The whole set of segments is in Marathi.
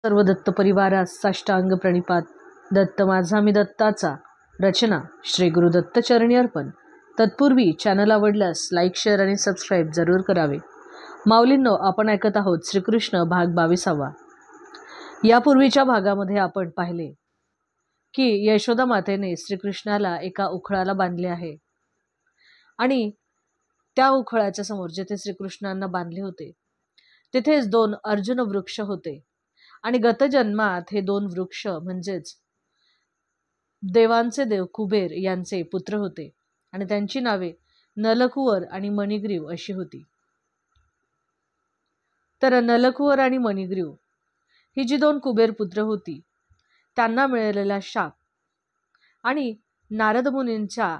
सर्व दत्त परिवारास साष्टांग प्रणिपात. दत्त माझा मी दत्ताचा. रचना श्री गुरु दत्त चरणी अर्पण. तत्पूर्वी चॅनल आवडल्यास लाईक, शेअर आणि सबस्क्राईब जरूर करावे. माऊलींनो, आपण ऐकत आहोत श्रीकृष्ण भाग 22. यापूर्वीच्या भागामध्ये आपण पाहिले की यशोदा मातेने श्रीकृष्णाला एका उखळाला बांधले आहे आणि त्या उखळाच्या समोर जेथे श्रीकृष्णांना बांधले होते तेथेच 2 अर्जुन वृक्ष होते आणि गतजन्मात हे 2 वृक्ष म्हणजेच देवांचे देव कुबेर यांचे पुत्र होते आणि त्यांची नावे नलकुवर आणि मणिग्रीव अशी होती. तर नलकुवर आणि मणिग्रीव ही जी 2 कुबेर पुत्र होती त्यांना मिळालेला शाप आणि नारद मुनींच्या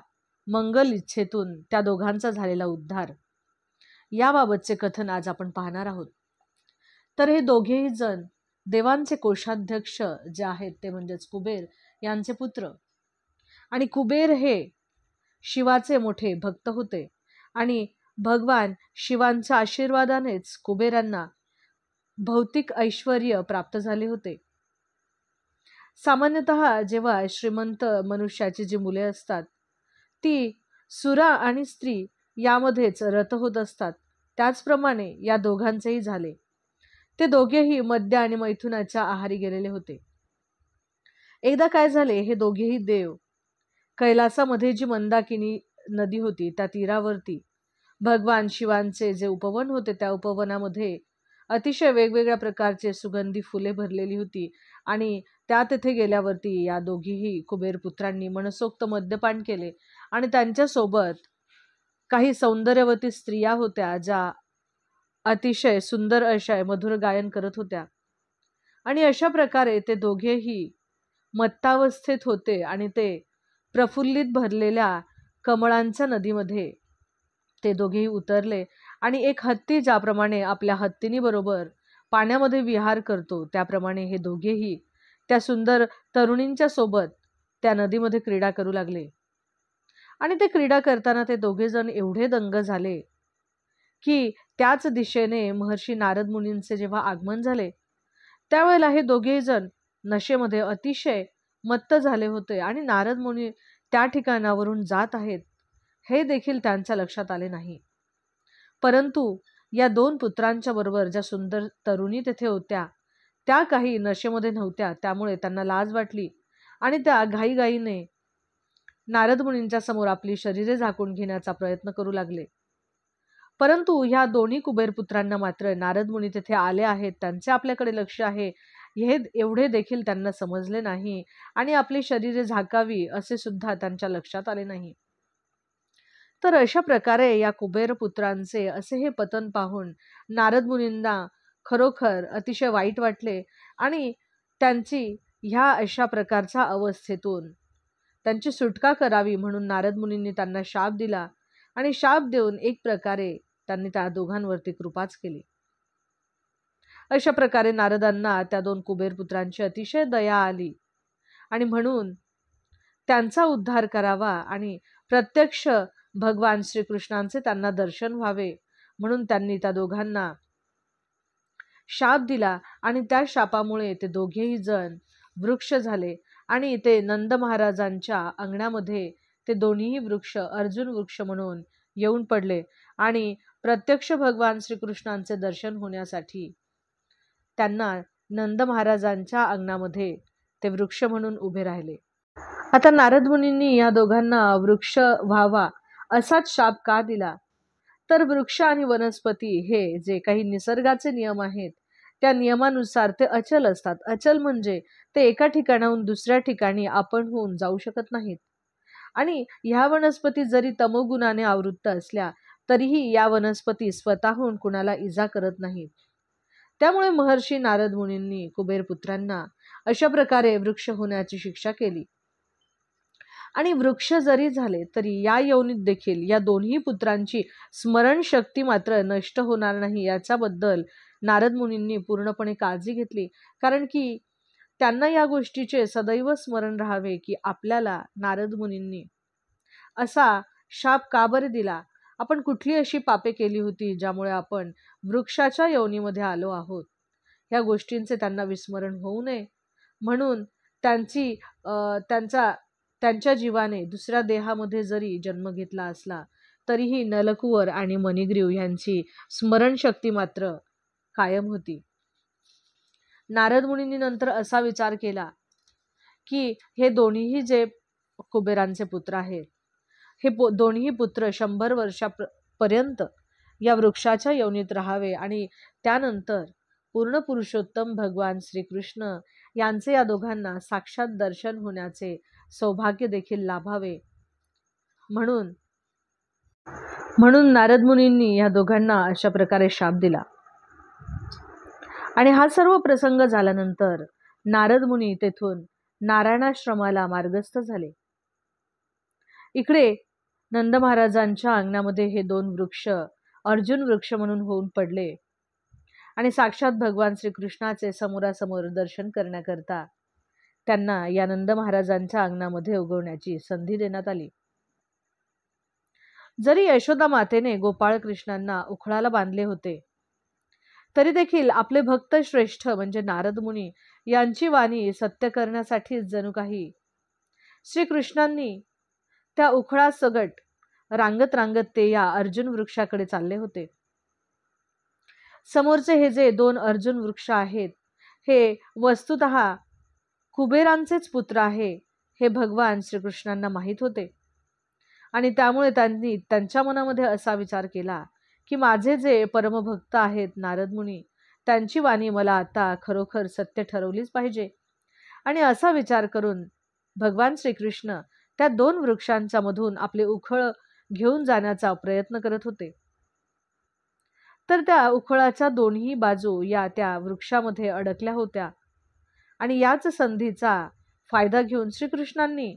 मंगल इच्छेतून त्या दोघांचा झालेला उद्धार याबाबतचे कथन आज आपण पाहणार आहोत. तर हे दोघेही जण देवांचे कोषाध्यक्ष जे आहेत ते म्हणजेच कुबेर यांचे पुत्र आणि कुबेर हे शिवाचे मोठे भक्त होते आणि भगवान शिवांच्या आशीर्वादानेच कुबेरांना भौतिक ऐश्वर्य प्राप्त झाले होते. सामान्यतः जेव्हा श्रीमंत मनुष्याची जी मुले असतात ती सुरा आणि स्त्री यामध्येच रत होत असतात, त्याचप्रमाणे या दोघांचेही झाले. ते दोघेही मद्य आणि मैथुनाच्या आहारी गेलेले होते. एकदा काय झाले, हे दोघेही देव कैलासामध्ये जी मंदाकिनी नदी होती त्या तीरावरती भगवान शिवांचे जे उपवन होते त्या उपवनामध्ये अतिशय वेगवेगळ्या प्रकारचे सुगंधी फुले भरलेली होती आणि त्या तेथे गेल्यावरती या दोघीही कुबेर पुत्रांनी मनसोक्त मद्यपान केले आणि त्यांच्यासोबत काही सौंदर्यवती स्त्रिया होत्या ज्या अतिशय सुंदर अशा मधुर गायन करत होत्या आणि अशा प्रकारे ते दोघेही मत्तावस्थेत होते आणि ते प्रफुल्लित भरलेल्या कमळांच्या नदीमध्ये ते दोघेही उतरले आणि एक हत्ती ज्याप्रमाणे आपल्या हत्तीनी बरोबर पाण्यामध्ये विहार करतो त्याप्रमाणे हे दोघेही त्या सुंदर तरुणींच्या सोबत त्या नदीमध्ये क्रीडा करू लागले. आणि ते क्रीडा करताना ते दोघे जण एवढे दंग झाले की त्याच दिशेने महर्षी नारद मुनींचे जेव्हा आगमन झाले त्यावेळेला हे दोघेही जण नशेमध्ये अतिशय मत्त झाले होते आणि नारद मुनी त्या ठिकाणावरून जात आहेत हे देखील त्यांच्या लक्षात आले नाही. परंतु या 2 पुत्रांच्या बरोबर ज्या सुंदर तरुणी तेथे होत्या त्या काही नशेमध्ये नव्हत्या, त्यामुळे त्यांना लाज वाटली आणि त्या घाईघाईने नारद मुनींच्या समोर आपली शरीरे झाकून घेण्याचा प्रयत्न करू लागले. परंतु ह्या दोन्ही कुबेर पुत्रांना मात्र नारद मुनी तेथे आले आहेत, त्यांचे आपल्याकडे लक्ष आहे हे एवढे देखील त्यांना समजले नाही आणि आपली शरीरे झाकावी असे सुद्धा त्यांच्या लक्षात आले नाही. तर अशा प्रकारे या कुबेर पुत्रांचे असे हे पतन पाहून नारद मुनींना खरोखर अतिशय वाईट वाटले आणि त्यांची ह्या अशा प्रकारच्या अवस्थेतून त्यांची सुटका करावी म्हणून नारद मुनींनी त्यांना शाप दिला आणि शाप देऊन एक प्रकारे त्यांनी त्या दोघांवरती कृपाच केली. अशा प्रकारे नारदांना त्या 2 कुबेर पुत्रांची अतिशय दया आली आणि म्हणून त्यांचा उद्धार करावा आणि प्रत्यक्ष भगवान श्रीकृष्णांचे त्यांना दर्शन व्हावे म्हणून त्यांनी त्या दोघांना शाप दिला आणि त्या शापामुळे ते दोघेही जण वृक्ष झाले आणि ते नंद महाराजांच्या अंगणामध्ये ते दोन्ही वृक्ष अर्जुन वृक्ष म्हणून येऊन पडले आणि प्रत्यक्ष भगवान श्रीकृष्णांचे दर्शन होण्यासाठी त्यांना नंद महाराजांच्या अंगणामध्ये ते वृक्ष म्हणून उभे राहिले. आता नारद मुनींनी या दोघांना वृक्ष व्हावा असाच शाप का दिला? तर वृक्ष आणि वनस्पती हे जे काही निसर्गाचे नियम आहेत त्या नियमानुसार ते अचल असतात. अचल म्हणजे ते एका ठिकाणाहून दुसऱ्या ठिकाणी आपण होऊन जाऊ शकत नाहीत आणि ह्या वनस्पती जरी तमोगुणाने आवृत्त असल्या तरीही या वनस्पती स्वतःहून कुणाला इजा करत नाहीत. त्यामुळे महर्षी नारद मुनींनी कुबेर पुत्रांना अशा प्रकारे वृक्ष होण्याची शिक्षा केली आणि वृक्ष जरी झाले तरी या योनीत देखील या दोन्ही पुत्रांची स्मरणशक्ती मात्र नष्ट होणार नाही याच्याबद्दल नारद मुनींनी पूर्णपणे काळजी घेतली, कारण की त्यांना या गोष्टीचे सदैव स्मरण राहावे की आपल्याला नारद मुनींनी असा शाप का बरे दिला, आपण कुठली अशी पापे केली होती ज्यामुळे आपण वृक्षाच्या योनीमध्ये आलो आहोत ह्या गोष्टींचे त्यांना विस्मरण होऊ नये म्हणून त्यांच्या जीवाने दुसऱ्या देहामध्ये जरी जन्म घेतला असला तरीही नलकुवर आणि मणिग्रीव यांची स्मरणशक्ती मात्र कायम होती. नारद मुनींनी नंतर असा विचार केला की हे दोन्हीही जे कुबेरांचे पुत्र आहेत, हे दोन्ही पुत्र 100 वर्षापर्यंत या वृक्षाच्या योनीत राहावे आणि त्यानंतर पूर्ण पुरुषोत्तम भगवान श्रीकृष्ण यांचे या दोघांना साक्षात दर्शन होण्याचे सौभाग्य देखील लाभावे म्हणून नारद मुनींनी या दोघांना अशा प्रकारे शाप दिला. आणि हा सर्व प्रसंग झाल्यानंतर नारद मुनी तेथून नारायणाश्रमाला मार्गस्थ झाले. इकडे नंद महाराजांच्या अंगणामध्ये हे 2 वृक्ष अर्जुन वृक्ष म्हणून होऊन पडले आणि साक्षात भगवान श्रीकृष्णाचे समोरासमोर दर्शन करण्याकरता त्यांना या नंद महाराजांच्या अंगणामध्ये उगवण्याची संधी देण्यात आली. जरी यशोदा मातेने गोपाळ कृष्णांना उखळाला बांधले होते तरी देखील आपले भक्त श्रेष्ठ म्हणजे नारद मुनी यांची वाणी सत्य करण्यासाठी जणू काही श्रीकृष्णांनी त्या उखळा सगट रांगत रांगत ते या अर्जुन वृक्षाकडे चालले होते. समोरचे हे जे 2 अर्जुन वृक्ष आहेत हे वस्तुतः कुबेरांचेच पुत्र आहे हे भगवान श्रीकृष्णांना माहीत होते आणि त्यामुळे त्यांनी त्यांच्या मनामध्ये असा विचार केला की माझे जे परमभक्त आहेत नारद मुनी त्यांची वाणी मला आता खरोखर सत्य ठरवलीच पाहिजे. आणि असा विचार करून भगवान श्रीकृष्ण त्या 2 वृक्षांच्या मधून आपले उखळ घेऊन जाण्याचा प्रयत्न करत होते. तर त्या उखळाच्या दोन्ही बाजू या त्या वृक्षामध्ये अडकल्या होत्या आणि याच संधीचा फायदा घेऊन श्रीकृष्णांनी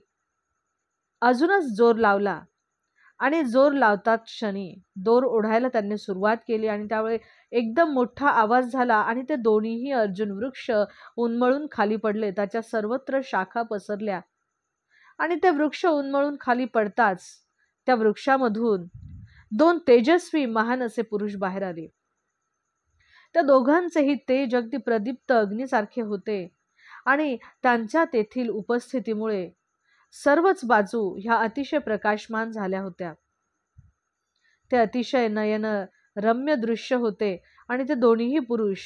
अजूनच जोर लावला आणि जोर लावतात क्षणी दोर ओढायला त्यांनी सुरुवात केली आणि त्यावेळी एकदम मोठा आवाज झाला आणि ते दोन्हीही अर्जुन वृक्ष उन्मळून खाली पडले. त्याच्या सर्वत्र शाखा पसरल्या आणि ते वृक्ष उन्मळून खाली पडताच त्या वृक्षामधून 2 तेजस्वी महान असे पुरुष बाहेर आले. त्या दोघांचेही तेज अगदी प्रदीप्त अग्नीसारखे होते आणि त्यांच्या तेथील उपस्थितीमुळे सर्वच बाजू ह्या अतिशय प्रकाशमान झाल्या होत्या. ते अतिशय नयन रम्य दृश्य होते आणि ते दोन्हीही पुरुष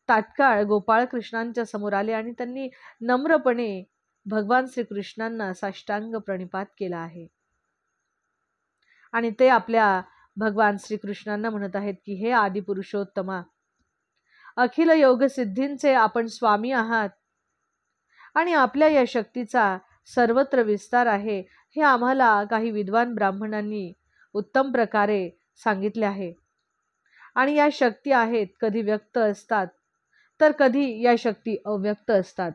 तात्काळ गोपाळ कृष्णांच्या समोर आले आणि त्यांनी नम्रपणे भगवान श्रीकृष्णांना साष्टांग प्रणिपात केला आहे. आणि ते आपल्या भगवान श्रीकृष्णांना म्हणत आहेत की हे आदि पुरुषोत्तमा, अखिल योग सिद्धींचे आपण स्वामी आहात आणि आपल्या या शक्तीचा सर्वत्र विस्तार आहे हे आम्हाला काही विद्वान ब्राह्मणांनी उत्तम प्रकारे सांगितले आहे. आणि या शक्ती आहेत कधी व्यक्त असतात तर कधी या शक्ती अव्यक्त असतात.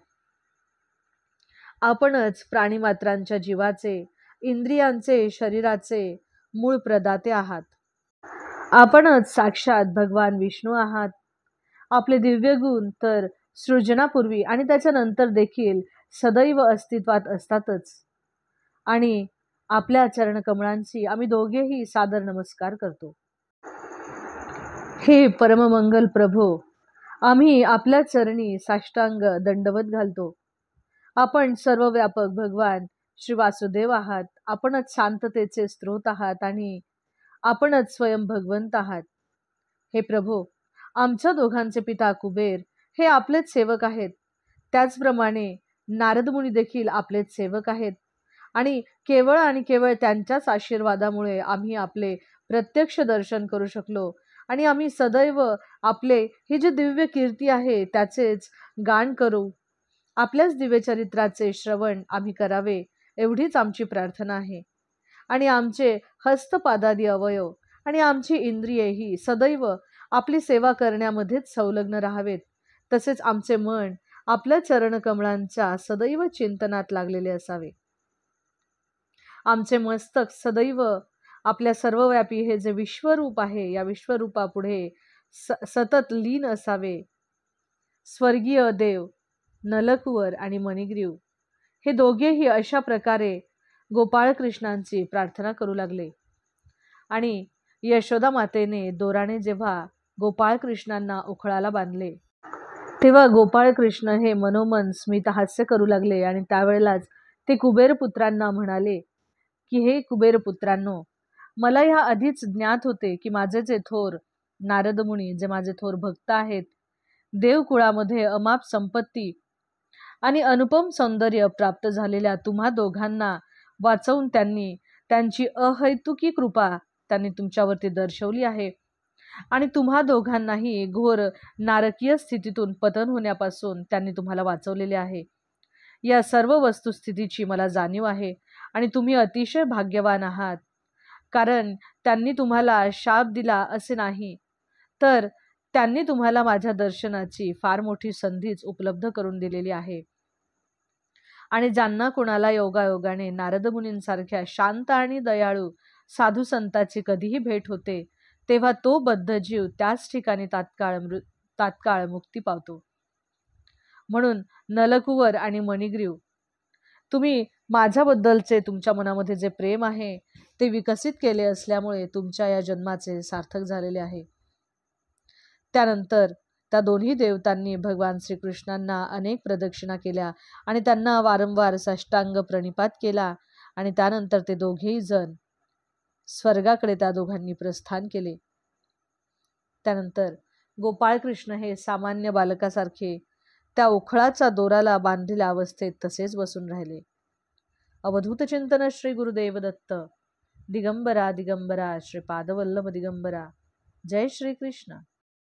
आपणच प्राणीमात्रांच्या जीवाचे, इंद्रियांचे, शरीराचे मूळ प्रदाते आहात. आपणच साक्षात भगवान विष्णू आहात. आपले दिव्य गुण तर सृजनापूर्वी आणि त्याच्यानंतर देखील सदैव अस्तित्वात असतातच. आणि आपल्या चरणकमळांची आम्ही दोघेही सादर नमस्कार करतो. हे परममंगल प्रभो, आम्ही आपल्या चरणी साष्टांग दंडवत घालतो. आपण सर्वव्यापक भगवान श्री वासुदेव आहात. आपणच शांततेचे स्रोत आहात आणि आपणच स्वयं भगवंत आहात. हे प्रभो, आमच्या दोघांचे पिता कुबेर हे आपलेच सेवक आहेत. त्याचप्रमाणे नारद मुनी देखील आपलेच सेवक आहेत आणि केवळ त्यांच्याच आशीर्वादामुळे आम्ही आपले प्रत्यक्ष दर्शन करू शकलो आणि आम्ही सदैव आपले ही जी दिव्य कीर्ती आहे त्याचेच गान करू. आपल्याच दिव्य चरित्राचे श्रवण आम्ही करावे एवढीच आमची प्रार्थना आहे. आणि आमचे हस्तपादादी अवयव आणि आमची इंद्रिये ही सदैव आपली सेवा करण्यामध्येच संलग्न राहावेत. तसेच आमचे मन आपल्या चरणकमळांच्या सदैव चिंतनात लागलेले असावे. आमचे मस्तक सदैव आपल्या सर्वव्यापी हे जे विश्वरूप आहे या विश्वरूपापुढे सतत लीन असावे. स्वर्गीय देव नलकुवर आणि मणिग्रीव हे दोघेही अशा प्रकारे गोपाळकृष्णांची प्रार्थना करू लागले. आणि यशोदा मातेने दोराने जेव्हा गोपाळकृष्णांना उखळाला बांधले तेव्हा गोपाळ कृष्ण हे मनोमन स्मित हास्य करू लागले आणि त्यावेळेलाच ते कुबेर पुत्रांना म्हणाले की हे कुबेर पुत्रांनो, मला ह्या आधीच ज्ञात होते की माझे जे थोर नारद मुनी, जे माझे थोर भक्त आहेत, देवकुळामध्ये अमाप संपत्ती आणि अनुपम सौंदर्य प्राप्त झालेल्या तुम्हा दोघांना वाचवून त्यांनी त्यांची अहैतुकी कृपा त्यांनी तुमच्यावरती दर्शवली आहे आणि तुम्हा दोघांनाही घोर नारकीय स्थितीतून पतन होण्यापासून त्यांनी तुम्हाला वाचवलेले आहे. या सर्व वस्तुस्थितीची मला जाणीव आहे आणि तुम्ही अतिशय भाग्यवान आहात, कारण त्यांनी तुम्हाला शाप दिला असे नाही, तर त्यांनी तुम्हाला माझ्या दर्शनाची फार मोठी संधीच उपलब्ध करून दिलेली आहे. आणि ज्यांना कुणाला योगायोगाने नारद मुनींसारख्या शांत आणि दयाळू साधू संताची कधीही भेट होते, तेव्हा तो बद्ध जीव त्याच ठिकाणी तात्काळ मुक्ती पावतो. म्हणून नलकुवर आणि मणिग्रीव, तुम्ही माझ्याबद्दलचे तुमच्या मनामध्ये जे प्रेम आहे ते विकसित केले असल्यामुळे तुमच्या या जन्माचे सार्थक झालेले आहे. त्यानंतर त्या दोन्ही देवतांनी भगवान श्रीकृष्णांना अनेक प्रदक्षिणा केल्या आणि त्यांना वारंवार साष्टांग प्रणिपात केला आणि त्यानंतर ते दोघेही जण स्वर्गाकडे त्या दोघांनी प्रस्थान केले. त्यानंतर गोपाळकृष्ण हे सामान्य बालकासारखे त्या उखळाचा दोराला बांधलेल्या अवस्थेत तसेच बसून राहिले. अवधूत चिंतन श्री गुरुदेव दत्त. दिगंबरा दिगंबरा श्रीपादवल्लभ दिगंबरा. जय श्री कृष्ण.